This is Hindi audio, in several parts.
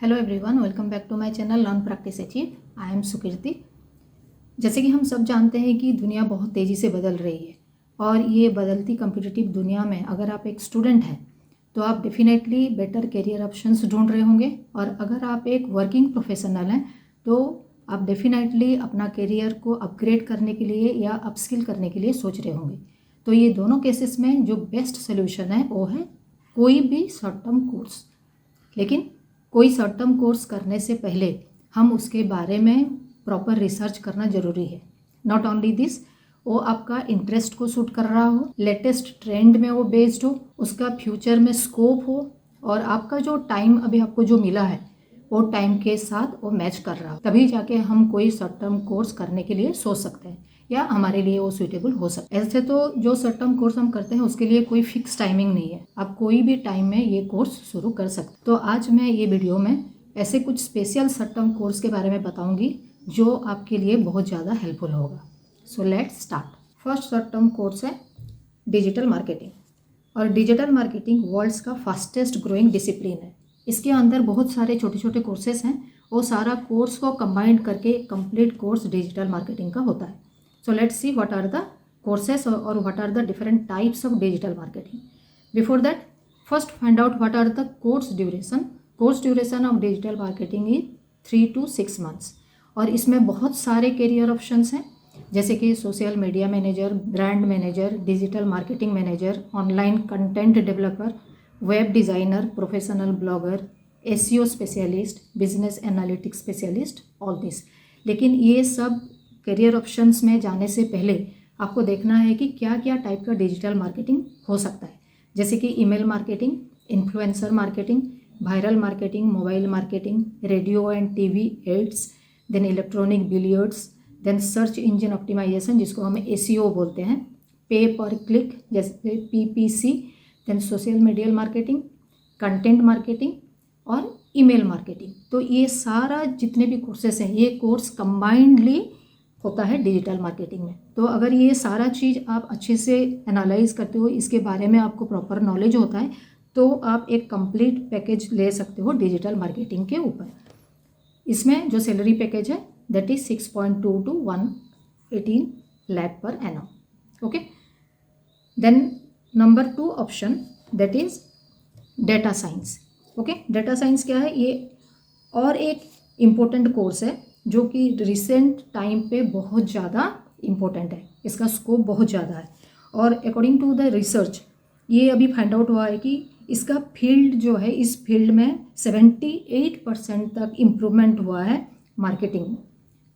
Hello everyone, welcome back to my channel learn practice achieve. I am Sukirti. जैसे कि हम सब जानते हैं कि दुनिया बहुत तेज़ी से बदल रही है और ये बदलती कम्पिटिटिव दुनिया में अगर आप एक स्टूडेंट हैं तो आप डेफिनेटली बेटर करियर ऑप्शंस ढूंढ रहे होंगे, और अगर आप एक वर्किंग प्रोफेशनल हैं तो आप डेफिनेटली अपना करियर को अपग्रेड करने के लिए या अपस्किल करने के लिए सोच रहे होंगे। तो ये दोनों केसेस में जो बेस्ट सोल्यूशन है वो है कोई भी शॉर्ट टर्म कोर्स। लेकिन कोई शॉर्ट टर्म कोर्स करने से पहले हम उसके बारे में प्रॉपर रिसर्च करना ज़रूरी है। नॉट ओनली दिस, वो आपका इंटरेस्ट को सूट कर रहा हो, लेटेस्ट ट्रेंड में वो बेस्ड हो, उसका फ्यूचर में स्कोप हो, और आपका जो टाइम अभी आपको जो मिला है वो टाइम के साथ वो मैच कर रहा हो, तभी जाके हम कोई शॉर्ट टर्म कोर्स करने के लिए सोच सकते हैं या हमारे लिए वो सूटेबल हो सकता है। ऐसे तो जो शॉर्ट टर्म कोर्स हम करते हैं उसके लिए कोई फिक्स टाइमिंग नहीं है, आप कोई भी टाइम में ये कोर्स शुरू कर सकते हैं। तो आज मैं ये वीडियो में ऐसे कुछ स्पेशल शॉर्ट टर्म कोर्स के बारे में बताऊंगी जो आपके लिए बहुत ज़्यादा हेल्पफुल होगा। So let's start. First short term course है डिजिटल मार्केटिंग, और डिजिटल मार्केटिंग वर्ल्ड्स का फास्टेस्ट ग्रोइंग डिसिप्लिन है। इसके अंदर बहुत सारे छोटे छोटे कोर्सेज हैं, वो सारा कोर्स को कंबाइन करके कंप्लीट कोर्स डिजिटल मार्केटिंग का होता है। So let's see what are the courses or what are the different types of digital marketing. Before that, first find out what are the course duration. Course duration of digital marketing is 3 to 6 months. और इसमें बहुत सारे करियर ऑप्शंस हैं, जैसे कि social media manager, brand manager, digital marketing manager, online content developer, web designer, professional blogger, SEO specialist, business analytics specialist, all this. लेकिन ये सब करियर ऑप्शंस में जाने से पहले आपको देखना है कि क्या क्या टाइप का डिजिटल मार्केटिंग हो सकता है, जैसे कि email marketing, influencer marketing, viral marketing, mobile marketing, radio and TV ads, then electronic billboards, then search engine optimisation जिसको हम एसईओ बोलते हैं, पे पर क्लिक जैसे PPC, then social media marketing, content marketing और ईमेल मार्केटिंग। तो ये सारा जितने भी कोर्सेस हैं ये कोर्स कंबाइंडली होता है डिजिटल मार्केटिंग में। तो अगर ये सारा चीज़ आप अच्छे से एनालाइज करते हो, इसके बारे में आपको प्रॉपर नॉलेज होता है, तो आप एक कंप्लीट पैकेज ले सकते हो डिजिटल मार्केटिंग के ऊपर। इसमें जो सैलरी पैकेज है that is 6.2 to 118 lakh per annum. Okay, then number 2 option that is data science. Okay, data science क्या है? ये और एक इम्पोर्टेंट कोर्स है जो कि रिसेंट टाइम पे बहुत ज़्यादा इम्पोर्टेंट है, इसका स्कोप बहुत ज़्यादा है, और अकॉर्डिंग टू द रिसर्च ये अभी फाइंड आउट हुआ है कि इसका फील्ड जो है, इस फील्ड में 78% तक इम्प्रूवमेंट हुआ है मार्केटिंग।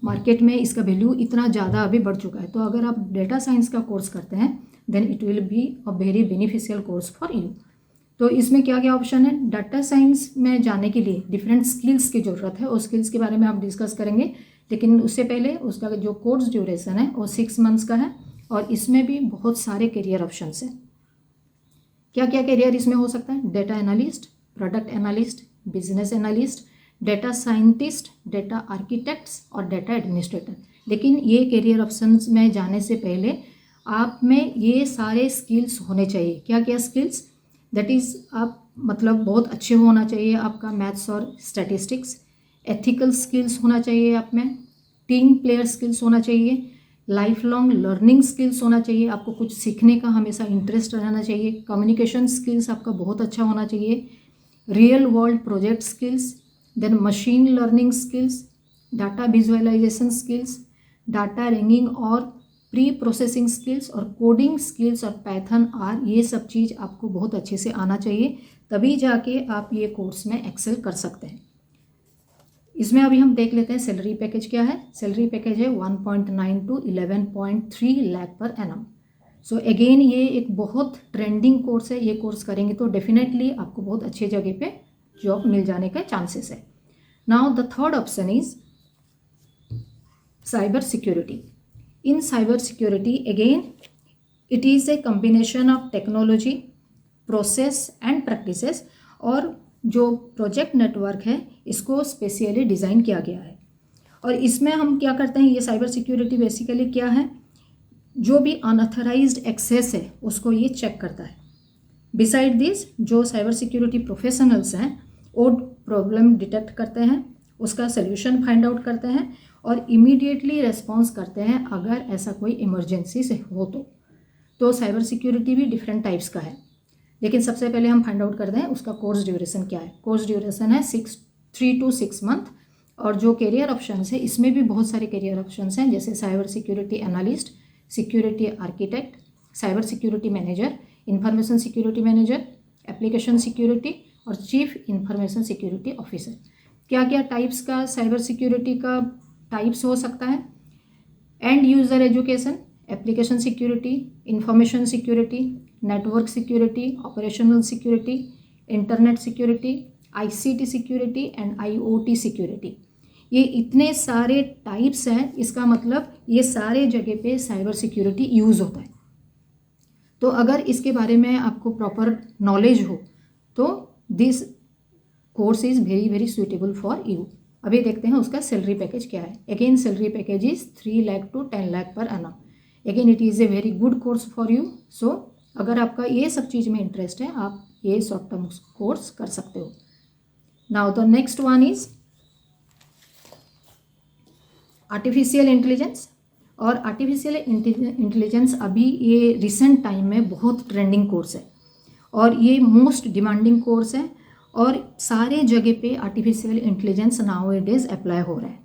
मार्केट में इसका वैल्यू इतना ज़्यादा अभी बढ़ चुका है। तो अगर आप डेटा साइंस का कोर्स करते हैं then it will be a very beneficial course for you. तो इसमें क्या क्या ऑप्शन है? डाटा साइंस में जाने के लिए डिफरेंट स्किल्स की ज़रूरत है, और स्किल्स के बारे में आप डिस्कस करेंगे, लेकिन उससे पहले उसका जो कोर्स ड्यूरेशन है वो 6 मंथ्स का है, और इसमें भी बहुत सारे करियर ऑप्शंस हैं। क्या क्या करियर इसमें हो सकता है? Data analyst, product analyst, business analyst, data scientist, data architects और डेटा एडमिनिस्ट्रेटर। लेकिन ये करियर ऑप्शंस में जाने से पहले आप में ये सारे स्किल्स होने चाहिए। क्या क्या स्किल्स? दैट इज़ आप मतलब बहुत अच्छे होना चाहिए आपका मैथ्स और स्टैटिस्टिक्स, एथिकल स्किल्स होना चाहिए आप में, टीम प्लेयर स्किल्स होना चाहिए, लाइफ लॉन्ग लर्निंग स्किल्स होना चाहिए, आपको कुछ सीखने का हमेशा इंटरेस्ट रहना चाहिए, कम्युनिकेशन स्किल्स आपका बहुत अच्छा होना चाहिए, real world project skills, then machine learning skills, data visualization skills, data wrangling और प्री प्रोसेसिंग स्किल्स, और कोडिंग स्किल्स और पैथन आर, ये सब चीज़ आपको बहुत अच्छे से आना चाहिए, तभी जाके आप ये कोर्स में एक्सेल कर सकते हैं। इसमें अभी हम देख लेते हैं सैलरी पैकेज क्या है। सैलरी पैकेज है 1.9 to 11.3 lakh per annum. So again ये एक बहुत ट्रेंडिंग कोर्स है, ये कोर्स करेंगे तो डेफिनेटली आपको बहुत अच्छी जगह पे जॉब मिल जाने का चांसेस है। Now the third option is cyber security. In cyber security, again, it is a combination of technology, process and practices, और जो प्रोजेक्ट नेटवर्क है इसको स्पेशली डिज़ाइन किया गया है। और इसमें हम क्या करते हैं, ये साइबर सिक्योरिटी बेसिकली क्या है? जो भी अनऑथराइज्ड एक्सेस है उसको ये चेक करता है। बिसाइड दिस, जो साइबर सिक्योरिटी प्रोफेशनल्स हैं वो प्रॉब्लम डिटेक्ट करते हैं, उसका सल्यूशन फाइंड आउट करते हैं और इमीडिएटली रेस्पॉन्स करते हैं अगर ऐसा कोई इमरजेंसी से हो तो साइबर सिक्योरिटी भी डिफरेंट टाइप्स का है। लेकिन सबसे पहले हम फाइंड आउट करते हैं उसका कोर्स ड्यूरेशन क्या है। कोर्स ड्यूरेशन है 3 to 6 मंथ। और जो करियर ऑप्शंस है इसमें भी बहुत सारे करियर ऑप्शंस हैं, जैसे cyber security analyst, security architect, cyber security manager, information security manager, application security और चीफ इंफॉर्मेशन सिक्योरिटी ऑफिसर। क्या क्या टाइप्स का साइबर सिक्योरिटी का टाइप्स हो सकता है? End user education, application security, information security, network security, operational security, internet security, ICT security and IoT security. ये इतने सारे टाइप्स हैं, इसका मतलब ये सारे जगह पे साइबर सिक्योरिटी यूज़ होता है। तो अगर इसके बारे में आपको प्रॉपर नॉलेज हो तो this course is very very suitable for you. अभी देखते हैं उसका सैलरी पैकेज क्या है। Again salary package is 3 lakh to 10 lakh per annum। Again it is a very good course for you. So अगर आपका ये सब चीज़ में इंटरेस्ट है आप ये शॉर्ट टर्म कोर्स कर सकते हो। Now the next one is artificial intelligence. और आर्टिफिशियल इंटेलिजेंस अभी ये रिसेंट टाइम में बहुत ट्रेंडिंग कोर्स है और ये मोस्ट डिमांडिंग कोर्स है और सारे जगह पे आर्टिफिशियल इंटेलिजेंस नाउ ए डेज अप्लाई हो रहा है।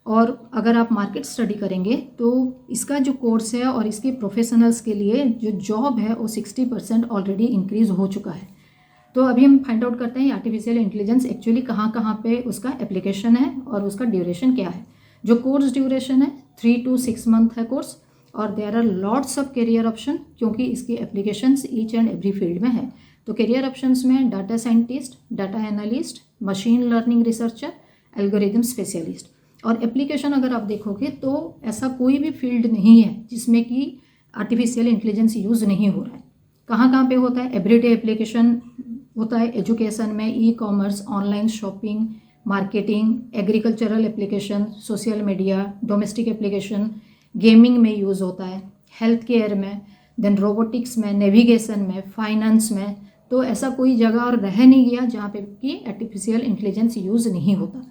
और अगर आप मार्केट स्टडी करेंगे तो इसका जो कोर्स है और इसके प्रोफेशनल्स के लिए जो जॉब है वो 60% ऑलरेडी इंक्रीज़ हो चुका है। तो अभी हम फाइंड आउट करते हैं आर्टिफिशियल इंटेलिजेंस एक्चुअली कहाँ कहाँ पे उसका एप्लीकेशन है और उसका ड्यूरेशन क्या है। जो कोर्स ड्यूरेशन है 3 to 6 मंथ है कोर्स और there are lots of career option, क्योंकि इसकी applications each and every field में है। तो करियर ऑप्शंस में data scientist, data analyst, machine learning researcher, algorithm specialist. और एप्लीकेशन अगर आप देखोगे तो ऐसा कोई भी फील्ड नहीं है जिसमें कि आर्टिफिशियल इंटेलिजेंस यूज़ नहीं हो रहा है। कहाँ कहाँ पे होता है? एवरीडे एप्लीकेशन होता है एजुकेशन में, e-commerce, online shopping, marketing, agricultural application, social media, domestic application, gaming में यूज़ होता है, हेल्थ केयर में, देन रोबोटिक्स में, नेविगेशन में, फाइनेंस में। तो ऐसा कोई जगह और रह नहीं गया जहाँ पे कि आर्टिफिशियल इंटेलिजेंस यूज़ नहीं होता।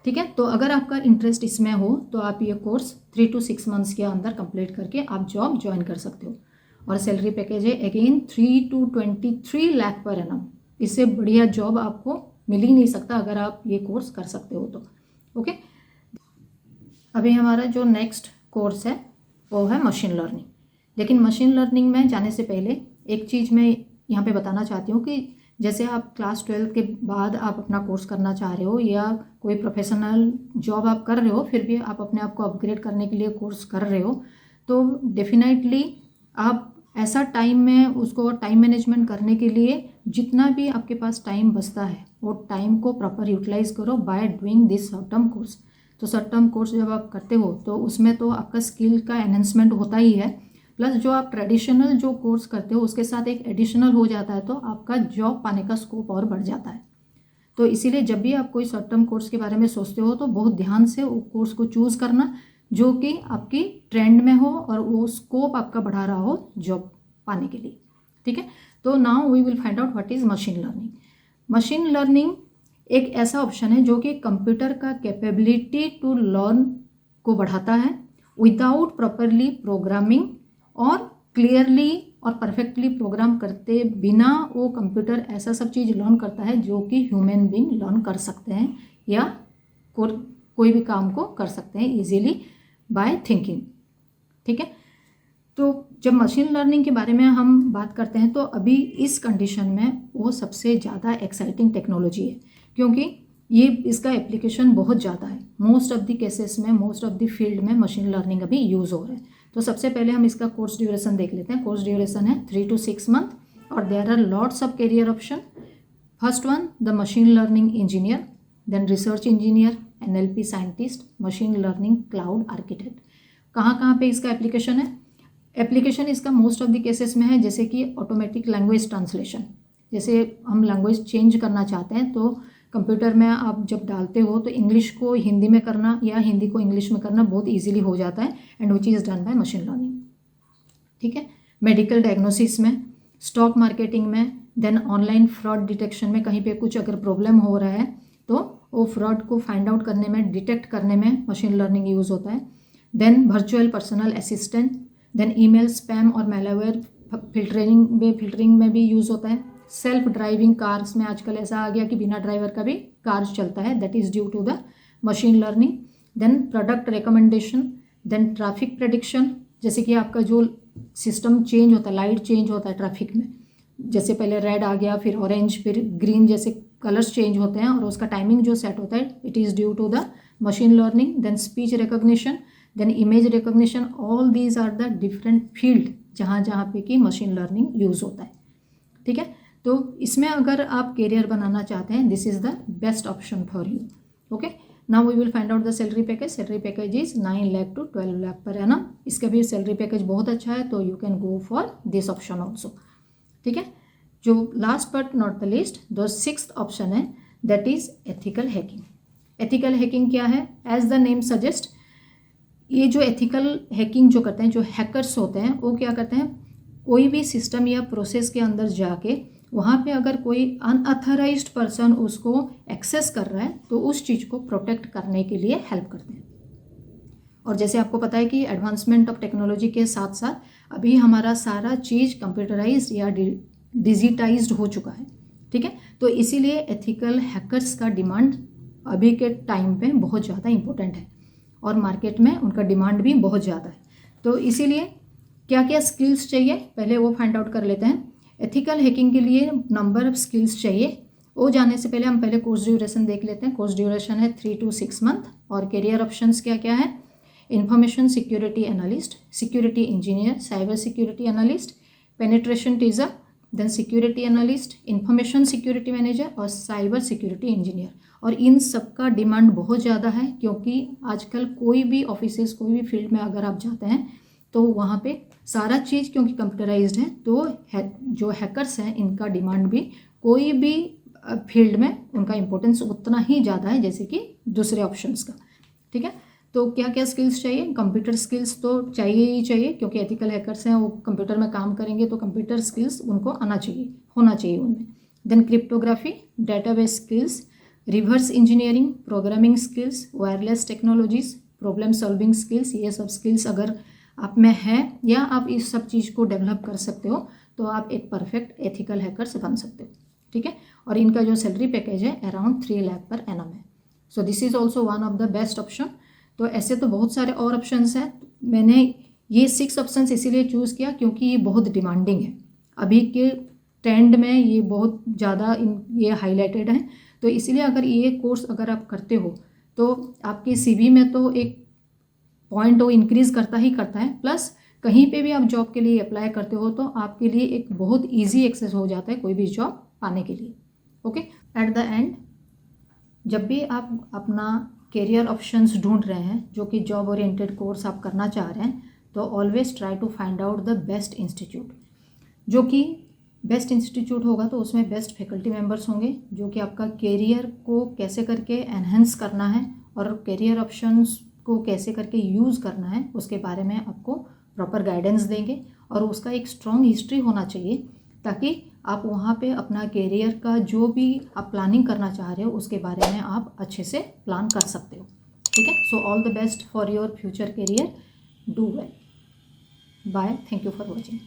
ठीक है, तो अगर आपका इंटरेस्ट इसमें हो तो आप ये कोर्स 3 to 6 मंथ्स के अंदर कंप्लीट करके आप जॉब ज्वाइन कर सकते हो। और सैलरी पैकेज है again 3 to 23 lakh per annum। इससे बढ़िया जॉब आपको मिल ही नहीं सकता अगर आप ये कोर्स कर सकते हो तो। ओके, अभी हमारा जो नेक्स्ट कोर्स है वो है मशीन लर्निंग। लेकिन मशीन लर्निंग में जाने से पहले एक चीज़ मैं यहाँ पे बताना चाहती हूँ कि जैसे आप क्लास 12 के बाद आप अपना कोर्स करना चाह रहे हो या कोई प्रोफेशनल जॉब आप कर रहे हो, फिर भी आप अपने आप को अपग्रेड करने के लिए कोर्स कर रहे हो, तो डेफिनेटली आप ऐसा टाइम में उसको टाइम मैनेजमेंट करने के लिए जितना भी आपके पास टाइम बचता है वो टाइम को प्रॉपर यूटिलाइज करो by doing this short term course. तो शॉर्ट टर्म कोर्स जब आप करते हो तो उसमें तो आपका स्किल का एनहेंसमेंट होता ही है, प्लस जो आप ट्रेडिशनल जो कोर्स करते हो उसके साथ एक एडिशनल हो जाता है, तो आपका जॉब पाने का स्कोप और बढ़ जाता है। तो इसीलिए जब भी आप कोई शॉर्ट टर्म कोर्स के बारे में सोचते हो तो बहुत ध्यान से वो कोर्स को चूज़ करना जो कि आपकी ट्रेंड में हो और वो स्कोप आपका बढ़ा रहा हो जॉब पाने के लिए। ठीक है, तो now we will find out what is machine learning. Machine learning एक ऐसा ऑप्शन है जो कि कंप्यूटर का कैपेबिलिटी टू लर्न को बढ़ाता है विदाउट प्रॉपरली प्रोग्रामिंग और क्लियरली और परफेक्टली प्रोग्राम करते बिना वो कंप्यूटर ऐसा सब चीज़ लर्न करता है जो कि ह्यूमन बीइंग लर्न कर सकते हैं या कोई भी काम को कर सकते हैं इजीली बाय थिंकिंग। ठीक है, तो जब मशीन लर्निंग के बारे में हम बात करते हैं तो अभी इस कंडीशन में वो सबसे ज़्यादा एक्साइटिंग टेक्नोलॉजी है, क्योंकि ये इसका एप्लीकेशन बहुत ज़्यादा है। मोस्ट ऑफ द केसेस में, मोस्ट ऑफ द फील्ड में मशीन लर्निंग अभी यूज़ हो रहा है। तो सबसे पहले हम इसका कोर्स ड्यूरेशन देख लेते हैं। कोर्स ड्यूरेशन है 3 to 6 मंथ और there are lots of career option. First one the machine learning engineer, then research engineer, NLP scientist, machine learning cloud architect. कहाँ कहाँ पे इसका एप्लीकेशन है? एप्लीकेशन इसका मोस्ट ऑफ द केसेस में है, जैसे कि ऑटोमेटिक लैंग्वेज ट्रांसलेशन। जैसे हम लैंग्वेज चेंज करना चाहते हैं तो कंप्यूटर में आप जब डालते हो तो इंग्लिश को हिंदी में करना या हिंदी को इंग्लिश में करना बहुत इजीली हो जाता है, and which is done by machine learning. ठीक है, मेडिकल डायग्नोसिस में, स्टॉक मार्केटिंग में, देन ऑनलाइन फ्रॉड डिटेक्शन में कहीं पे कुछ अगर प्रॉब्लम हो रहा है तो वो फ्रॉड को फाइंड आउट करने में, डिटेक्ट करने में मशीन लर्निंग यूज़ होता है। Then virtual personal assistant, then email spam और मेलवेयर फिल्टरिंग में भी यूज़ होता है। सेल्फ ड्राइविंग कार्स में आजकल ऐसा आ गया कि बिना ड्राइवर का भी कार चलता है, that is due to the machine learning. Then product recommendation, then traffic prediction, जैसे कि आपका जो सिस्टम चेंज होता है, लाइट चेंज होता है ट्रैफिक में, जैसे पहले रेड आ गया, फिर ऑरेंज, फिर ग्रीन, जैसे कलर्स चेंज होते हैं और उसका टाइमिंग जो सेट होता है, it is due to the machine learning. Then speech recognition, then image recognition, all these are the different field जहाँ पे कि मशीन लर्निंग यूज़ होता है। ठीक है, तो इसमें अगर आप करियर बनाना चाहते हैं, this is the best option for you. Okay, now we will find out the salary package. Salary package is 9 lakh to 12 lakh per annum. इसका भी सैलरी पैकेज बहुत अच्छा है, तो you can go for this option also. ठीक है, जो last but not the least, जो 6th ऑप्शन है, that is ethical hacking. Ethical hacking क्या है? एज द नेम सजेस्ट, ये जो एथिकल हैकिंग जो करते हैं, जो हैकर्स होते हैं, वो क्या करते हैं, कोई भी सिस्टम या प्रोसेस के अंदर जाके वहाँ पे अगर कोई अनऑथराइज्ड पर्सन उसको एक्सेस कर रहा है तो उस चीज़ को प्रोटेक्ट करने के लिए हेल्प करते हैं। और जैसे आपको पता है कि एडवांसमेंट ऑफ टेक्नोलॉजी के साथ साथ अभी हमारा सारा चीज़ कंप्यूटराइज्ड या डिजिटाइज्ड हो चुका है। ठीक है, तो इसीलिए एथिकल हैकर्स का डिमांड अभी के टाइम पे बहुत ज़्यादा इम्पोर्टेंट है और मार्केट में उनका डिमांड भी बहुत ज़्यादा है। तो इसीलिए क्या क्या स्किल्स चाहिए, पहले वो फाइंड आउट कर लेते हैं। एथिकल हैकिंग के लिए नंबर ऑफ स्किल्स चाहिए, वो जानने से पहले हम पहले कोर्स ड्यूरेशन देख लेते हैं। कोर्स ड्यूरेशन है 3 to 6 मंथ। और करियर ऑप्शंस क्या क्या है? Information security analyst, security engineer, cyber security analyst, penetration tester, then security analyst, information security manager और साइबर सिक्योरिटी इंजीनियर। और इन सब का डिमांड बहुत ज़्यादा है, क्योंकि आजकल कोई भी ऑफिसेस, कोई भी फील्ड में अगर आप जाते हैं तो वहाँ पे सारा चीज़ क्योंकि कंप्यूटराइज्ड है, तो जो हैकर्स हैं इनका डिमांड भी कोई भी फील्ड में उनका इम्पोर्टेंस उतना ही ज़्यादा है जैसे कि दूसरे ऑप्शंस का। ठीक है, तो क्या क्या स्किल्स चाहिए? कंप्यूटर स्किल्स तो चाहिए ही चाहिए, क्योंकि एथिकल हैकर्स हैं, वो कंप्यूटर में काम करेंगे तो कंप्यूटर स्किल्स उनको आना चाहिए, होना चाहिए उनमें। Then cryptography, database skills, reverse engineering, programming skills, wireless technologies, problem solving skills, ये सब स्किल्स अगर आप में है या आप इस सब चीज़ को डेवलप कर सकते हो तो आप एक परफेक्ट एथिकल हैकर्स बन सकते हो। ठीक है, और इनका जो सैलरी पैकेज है अराउंड 3 लाख पर एनम है। So this is also one of the best option. तो ऐसे तो बहुत सारे और ऑप्शंस हैं, मैंने ये 6 ऑप्शंस इसीलिए चूज़ किया क्योंकि ये बहुत डिमांडिंग है, अभी के ट्रेंड में ये बहुत ज़्यादा ये हाईलाइटेड है। तो इसीलिए अगर ये कोर्स अगर आप करते हो तो आपके CV में तो एक पॉइंट वो इंक्रीज़ करता ही करता है, प्लस कहीं पे भी आप जॉब के लिए अप्लाई करते हो तो आपके लिए एक बहुत ईजी एक्सेस हो जाता है कोई भी जॉब पाने के लिए। ओके, एट द एंड जब भी आप अपना करियर ऑप्शंस ढूंढ रहे हैं जो कि जॉब ओरिएंटेड कोर्स आप करना चाह रहे हैं, तो always try to find out the best institute. जो कि बेस्ट इंस्टीट्यूट होगा तो उसमें बेस्ट फैकल्टी मेंबर्स होंगे जो कि आपका करियर को कैसे करके एनहेंस करना है और करियर ऑप्शंस को कैसे करके यूज़ करना है उसके बारे में आपको प्रॉपर गाइडेंस देंगे। और उसका एक स्ट्रॉन्ग हिस्ट्री होना चाहिए ताकि आप वहाँ पे अपना करियर का जो भी आप प्लानिंग करना चाह रहे हो उसके बारे में आप अच्छे से प्लान कर सकते हो। ठीक है, so all the best for your future career, do well, bye, thank you for watching.